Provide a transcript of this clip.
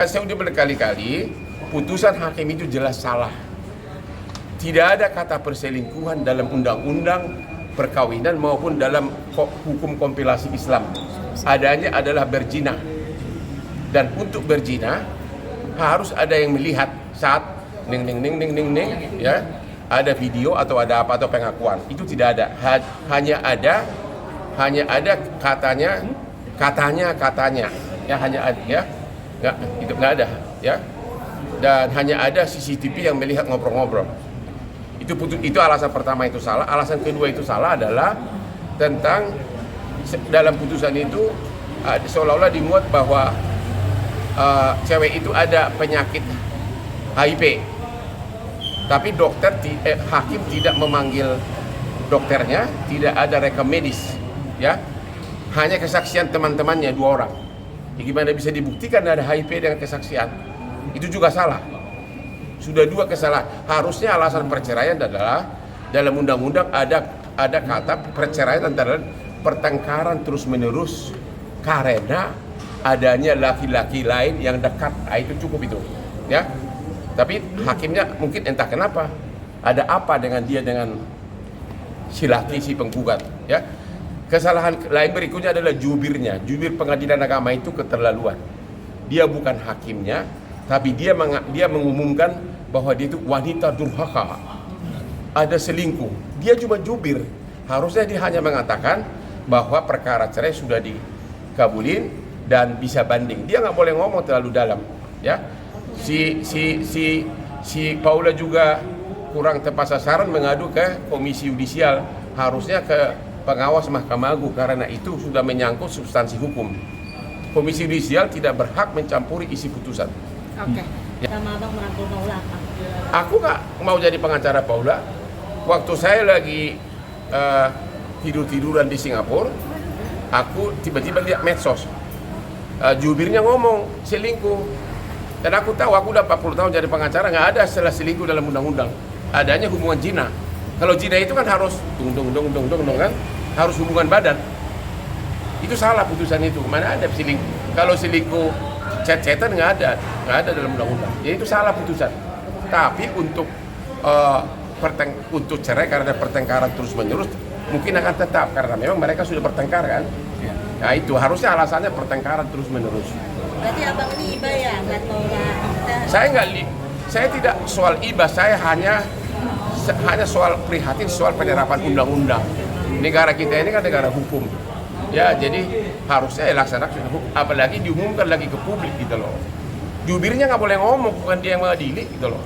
Saya sudah berkali-kali, putusan hakim itu jelas salah. Tidak ada kata perselingkuhan dalam undang-undang perkawinan maupun dalam hukum kompilasi Islam. Adanya adalah berzina. Dan untuk berzina harus ada yang melihat saat ning ya, ada video atau ada apa atau pengakuan. Itu tidak ada. Hanya ada katanya. Ya, hanya ada ya. Nggak ada ya, dan hanya ada CCTV yang melihat ngobrol-ngobrol. Itu alasan pertama itu salah. Alasan kedua itu salah adalah tentang dalam putusan itu seolah-olah dimuat bahwa cewek itu ada penyakit HIV, tapi hakim tidak memanggil dokternya, tidak ada rekam medis ya, hanya kesaksian teman-temannya 2 orang. Gimana bisa dibuktikan ada HIV dengan kesaksian? Itu juga salah. Sudah 2 kesalahan. Harusnya alasan perceraian adalah dalam undang-undang ada kata perceraian antara pertengkaran terus-menerus karena adanya laki-laki lain yang dekat. Itu cukup itu, ya. Tapi hakimnya mungkin entah kenapa ada apa dengan dia dengan si penggugat, ya. Kesalahan lain berikutnya adalah jubirnya. Jubir pengadilan agama itu keterlaluan. Dia bukan hakimnya, tapi dia mengumumkan bahwa dia itu wanita durhaka. Ada selingkuh. Dia cuma jubir. Harusnya dia hanya mengatakan bahwa perkara cerai sudah dikabulin dan bisa banding. Dia nggak boleh ngomong terlalu dalam, ya. Si Paula juga kurang tepat sasaran mengadu ke Komisi Yudisial. Harusnya ke pengawas Mahkamah Agung, karena itu sudah menyangkut substansi hukum. Komisi Yudisial tidak berhak mencampuri isi putusan. Oke. Sama Abang merangkul Paula apa? Aku nggak mau jadi pengacara Paula. Waktu saya lagi tidur-tiduran di Singapura, aku tiba-tiba lihat medsos. Jubirnya ngomong selingkuh. Dan aku tahu, aku udah 40 tahun jadi pengacara, nggak ada istilah selingkuh dalam undang-undang. Adanya hubungan zina. Kalau zina itu kan harus kan, harus hubungan badan. Itu salah putusan itu. Mana ada selingkuh? Kalau selingkuh chat-chatan nggak ada dalam undang-undang. Ya itu salah putusan. Tapi untuk cerai karena pertengkaran terus-menerus mungkin akan tetap karena memang mereka sudah bertengkar kan. Nah itu harusnya alasannya pertengkaran terus-menerus. Berarti Abang ini iba ya, nggak tahu lah. Saya tidak soal iba, saya hanya soal prihatin soal penerapan undang-undang. Negara kita ini kan negara hukum. Ya, jadi harusnya laksanakan hukum, apalagi diumumkan lagi ke publik gitu loh. Jubirnya nggak boleh ngomong, bukan dia yang mengadili gitu loh.